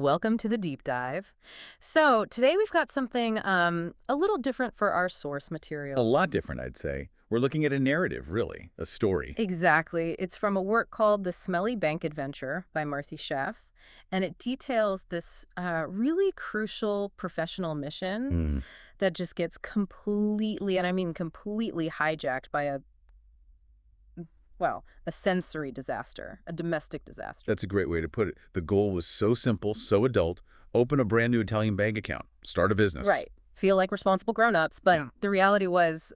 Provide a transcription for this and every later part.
Welcome to the deep dive. So today we've got something a little different for our source A material. lot different, I'd say. We're looking at a narrative, really, a story. Exactly. It's from a work called The Smelly Bank Adventure by Marcy, and it details this really crucial professional mission Hmm. that just gets completely, and I mean completely hijacked by a sensory disaster, a domestic disaster. That's a great way to put it. The goal was so simple, so adult. Open a brand new Italian bank account. Start a business. Right. Feel like responsible grown-ups, but Yeah. the reality was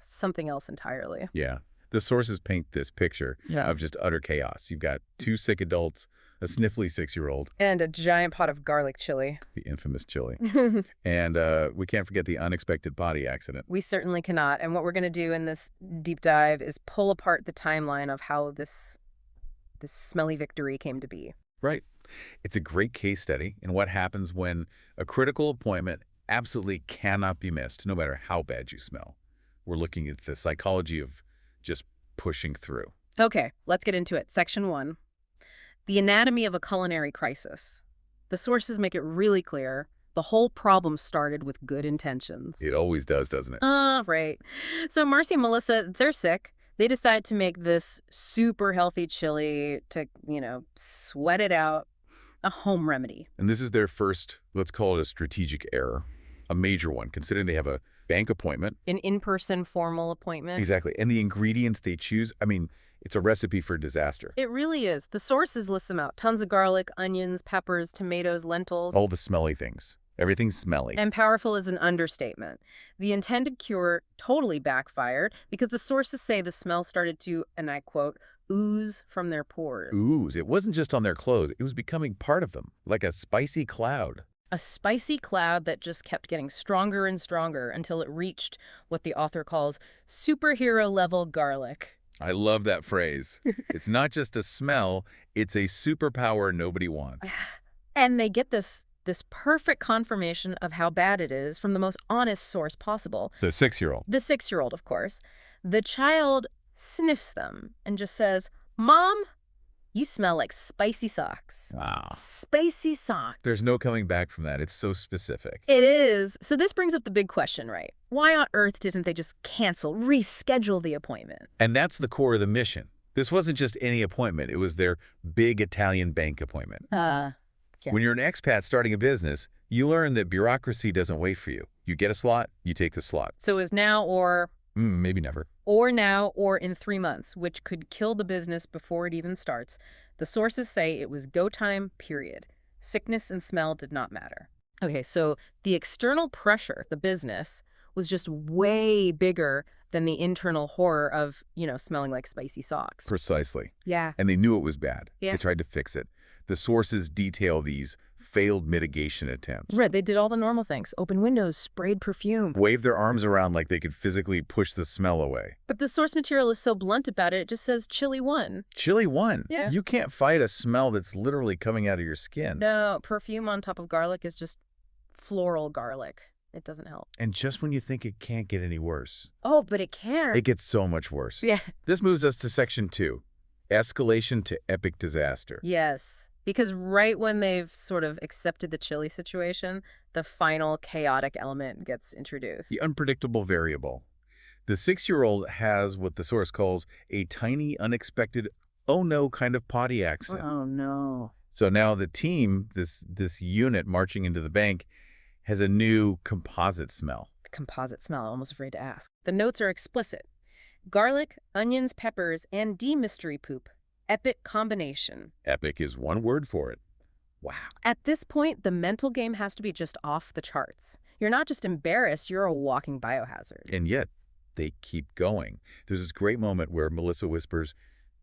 something else entirely. Yeah. The sources paint this picture Yeah. of just utter chaos. You've got two sick adults, a sniffly 6-year-old, And a giant pot of garlic chili. the infamous chili, and we can't forget the unexpected body accident. We certainly cannot. And what we're going to do in this deep dive is pull apart the timeline of how this smelly victory came to be. Right. It's a great case study in what happens when a critical appointment absolutely cannot be missed, no matter how bad you smell. We're looking at the psychology of just pushing through. Okay, let's get into it. Section 1. The anatomy of a culinary crisis. The sources make it really clear the whole problem started with good intentions. It always does, doesn't it? Right. So Marcy and Melissa, they're sick. They decide to make this super healthy chili to, sweat it out, a home remedy. And this is their first, let's call it a strategic error, a major one, considering they have a bank appointment. An in-person formal appointment. Exactly. And the ingredients they choose, I mean, it's a recipe for disaster. It really is. The sources list them out. Tons of garlic, onions, peppers, tomatoes, lentils. All the smelly things. Everything's smelly. And powerful is an understatement. The intended cure totally backfired because the sources say the smell started to, and I quote, ooze from their pores. Ooze. It wasn't just on their clothes. It was becoming part of them, like a spicy cloud. A spicy cloud that just kept getting stronger and stronger until it reached what the author calls superhero-level garlic. I love that phrase. It's not just a smell, it's a superpower nobody wants. And they get this perfect confirmation of how bad it is from the most honest source possible. The 6-year-old. The 6-year-old, of course. The child sniffs them and just says, "Mom, you smell like spicy socks." Wow. Spicy socks. There's no coming back from that. It's so specific. It is. So this brings up the big question, right? Why on earth didn't they just cancel, reschedule the appointment? And that's the core of the mission. This wasn't just any appointment. It was their big Italian bank appointment. Yeah. When you're an expat starting a business, you learn that bureaucracy doesn't wait for you. You get a slot, you take the slot. So it was now or Maybe never. now or in 3 months, which could kill the business before it even starts. The sources say it was go time, period. Sickness and smell did not matter. Okay, so the external pressure, the business, was just way bigger than the internal horror of, smelling like spicy socks. Precisely. Yeah. And they knew it was bad. Yeah. They tried to fix it. The sources detail these failed mitigation attempts. Right, they did all the normal things. Open windows, sprayed perfume. Waved their arms around like they could physically push the smell away. But the source material is so blunt about it just says chili won. Chili won. Yeah. You can't fight a smell that's literally coming out of your skin. No, perfume on top of garlic is just floral garlic. It doesn't help. And just when you think it can't get any worse, Oh, but it can. it gets so much worse. Yeah. This moves us to section 2, escalation to epic disaster. Yes. Because right when they've sort of accepted the chili situation, the final chaotic element gets introduced. The unpredictable variable. The 6-year-old has what the source calls a tiny, unexpected, oh no kind of potty accident. Oh, no. So now the team, this unit marching into the bank, has a new composite smell. The composite smell, I'm almost afraid to ask. The notes are explicit. Garlic, onions, peppers, and mystery poop. Epic combination. Epic is one word for it. Wow. At this point, the mental game has to be just off the charts. You're not just embarrassed, you're a walking biohazard. And yet, they keep going. There's this great moment where Melissa whispers,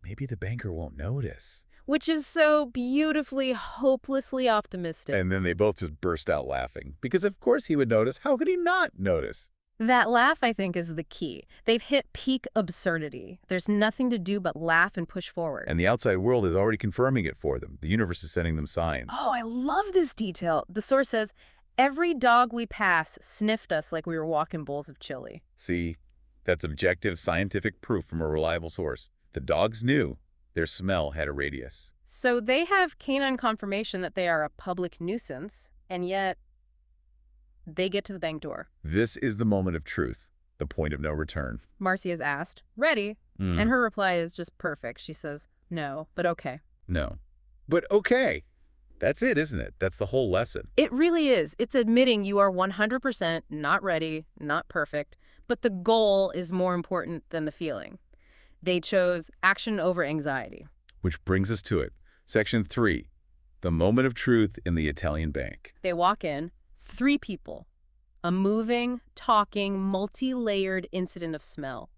maybe the banker won't notice. Which is so beautifully, hopelessly optimistic. And then they both just burst out laughing. Because of course he would notice. How could he not notice? That laugh, I think, is the key. They've hit peak absurdity. There's nothing to do but laugh and push forward. And the outside world is already confirming it for them. The universe is sending them signs. Oh, I love this detail. The source says, every dog we pass sniffed us like we were walking bowls of chili. See, that's objective scientific proof from a reliable source. The dogs knew. Their smell had a radius. So they have canine confirmation that they are a public nuisance, and yet they get to the bank door. This is the moment of truth, the point of no return. Marcy is asked, "Ready?" And her reply is just perfect. She says, "No, but okay." No. But okay. That's it, isn't it? That's the whole lesson. It really is. It's admitting you are 100% not ready, not perfect, but the goal is more important than the feeling. They chose action over anxiety. Which brings us to it. Section 3, the moment of truth in the Italian bank. They walk in, 3 people, a moving, talking, multi-layered incident of smell.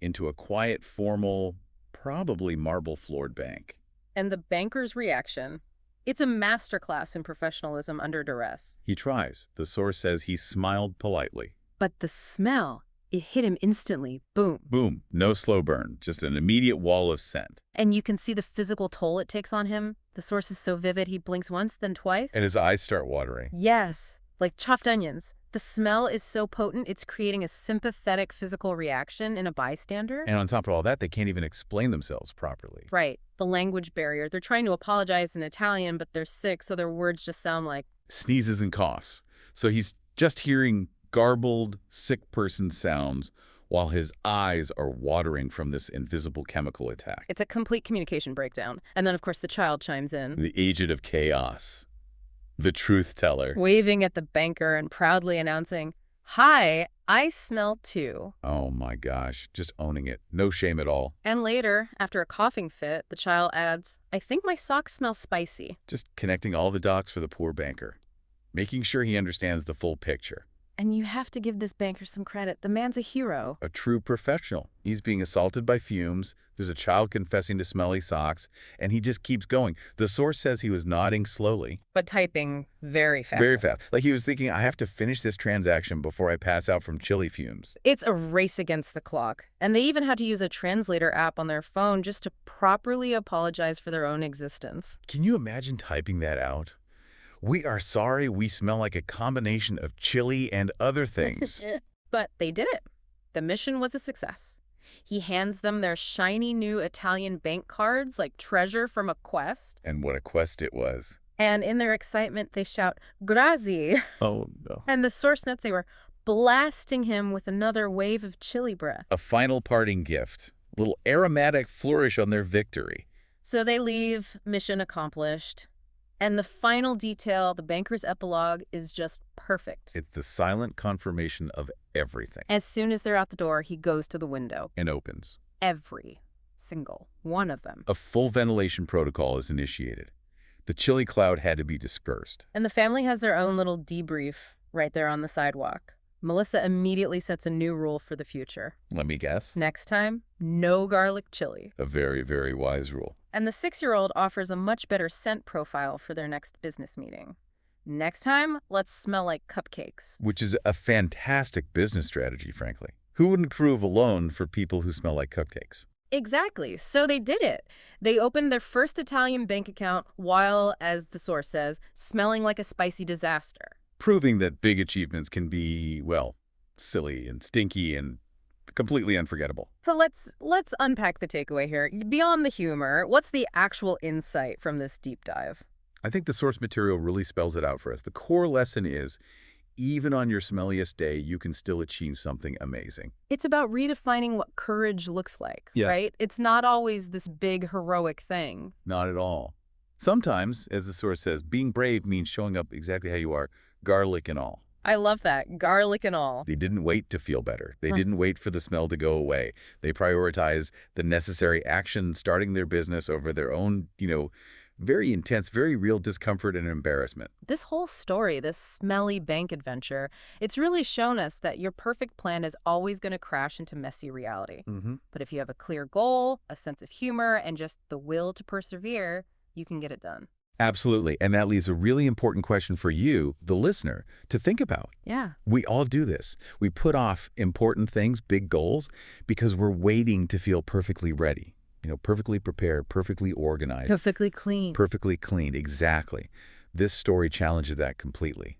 Into a quiet, formal, probably marble-floored bank. And the banker's reaction, it's a masterclass in professionalism under duress. He tries. The source says he smiled politely. But the smell, it hit him instantly. Boom. Boom. No slow burn. Just an immediate wall of scent. And you can see the physical toll it takes on him. The source is so vivid, he blinks once, then twice. And his eyes start watering. Yes, like chopped onions. The smell is so potent, it's creating a sympathetic physical reaction in a bystander. And on top of all that, they can't even explain themselves properly. Right, the language barrier. They're trying to apologize in Italian, but they're sick, so their words just sound like sneezes and coughs. So he's just hearing garbled, sick person sounds while his eyes are watering from this invisible chemical attack. It's a complete communication breakdown. And then, of course, the child chimes in. The agent of chaos. The truth teller. Waving at the banker and proudly announcing, "Hi, I smell too." Oh my gosh, just owning it. No shame at all. And later, after a coughing fit, the child adds, "I think my socks smell spicy." Just connecting all the dots for the poor banker. Making sure he understands the full picture. And you have to give this banker some credit. The man's a hero. A true professional. He's being assaulted by fumes. There's a child confessing to smelly socks, and he just keeps going. The source says he was nodding slowly. But typing very fast. Very fast. Like he was thinking, I have to finish this transaction before I pass out from chili fumes. It's a race against the clock. And they even had to use a translator app on their phone just to properly apologize for their own existence. Can you imagine typing that out? We are sorry we smell like a combination of chili and other things. But they did it. The mission was a success. He hands them their shiny new Italian bank cards like treasure from a quest. And what a quest it was. And in their excitement, they shout, "Grazie." Oh, no. And the source notes they were blasting him with another wave of chili breath. A final parting gift. A little aromatic flourish on their victory. So they leave, mission accomplished. And the final detail, the banker's epilogue, is just perfect. It's the silent confirmation of everything. As soon as they're out the door, he goes to the window. And opens. Every single one of them. A full ventilation protocol is initiated. The chilly cloud had to be dispersed. And the family has their own little debrief right there on the sidewalk. Melissa immediately sets a new rule for the future. Let me guess. Next time, no garlic chili. A very, very wise rule. And the 6-year-old offers a much better scent profile for their next business meeting. Next time, let's smell like cupcakes. Which is a fantastic business strategy, frankly. Who wouldn't approve a loan for people who smell like cupcakes? Exactly. So they did it. They opened their first Italian bank account while, as the source says, smelling like a spicy disaster. Proving that big achievements can be, well, silly and stinky and completely unforgettable. So let's unpack the takeaway here. Beyond the humor, what's the actual insight from this deep dive? I think the source material really spells it out for us. The core lesson is, even on your smelliest day, you can still achieve something amazing. It's about redefining what courage looks like, Yeah. right? It's not always this big heroic thing. Not at all. Sometimes, as the source says, being brave means showing up exactly how you are, garlic and all. I love that. Garlic and all. They didn't wait to feel better. They didn't wait for the smell to go away. They prioritized the necessary action, starting their business over their own, very intense, very real discomfort and embarrassment. This whole story, this smelly bank adventure, it's really shown us that your perfect plan is always going to crash into messy reality. But if you have a clear goal, a sense of humor, and just the will to persevere, you can get it done. Absolutely. And that leaves a really important question for you, the listener, to think about. Yeah. We all do this. We put off important things, big goals, because we're waiting to feel perfectly ready. Perfectly prepared, perfectly organized. Perfectly clean. Perfectly clean, exactly. This story challenges that completely.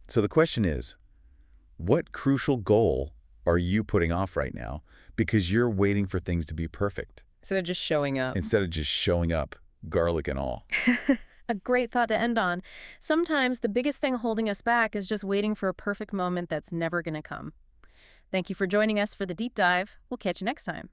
So the question is, what crucial goal are you putting off right now because you're waiting for things to be perfect? Instead of just showing up. instead of just showing up, garlic and all. A great thought to end on. Sometimes the biggest thing holding us back is just waiting for a perfect moment that's never going to come. Thank you for joining us for the deep dive. We'll catch you next time.